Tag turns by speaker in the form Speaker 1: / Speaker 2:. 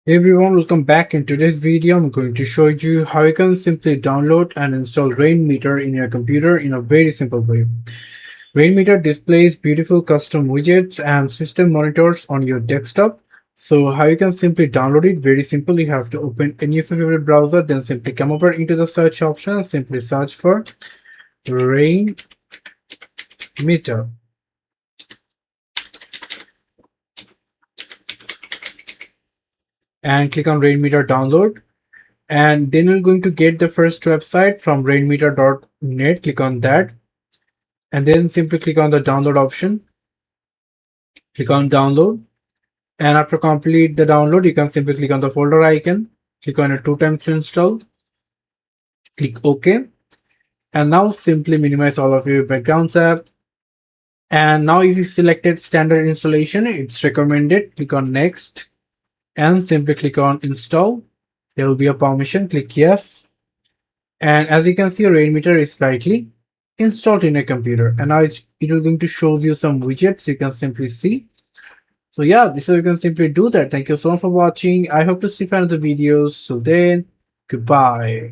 Speaker 1: Hey everyone, welcome back. In today's video, I'm going to show you how you can simply download and install Rainmeter in your computer in a very simple way. Rainmeter displays beautiful custom widgets and system monitors on your desktop. So how you can simply download it? Very simple. You have to open any of your favorite browser, then simply come over into the search option, simply search for Rainmeter and click on Rainmeter download. And then you're going to get the first website from rainmeter.net. Click on that and then simply click on the download option. Click on download, and after complete the download you can simply click on the folder icon, click on it 2 times to install, click OK, and now simply minimize all of your background app. And now if you selected standard installation, it's recommended. Click on next and simply click on install. There will be a permission, click yes, and as you can see, Rainmeter is slightly installed in a computer, and now it will going to show you some widgets you can simply see. So yeah, this is how you can simply do that. Thank you so much for watching. I hope to see you in the videos. So then, goodbye.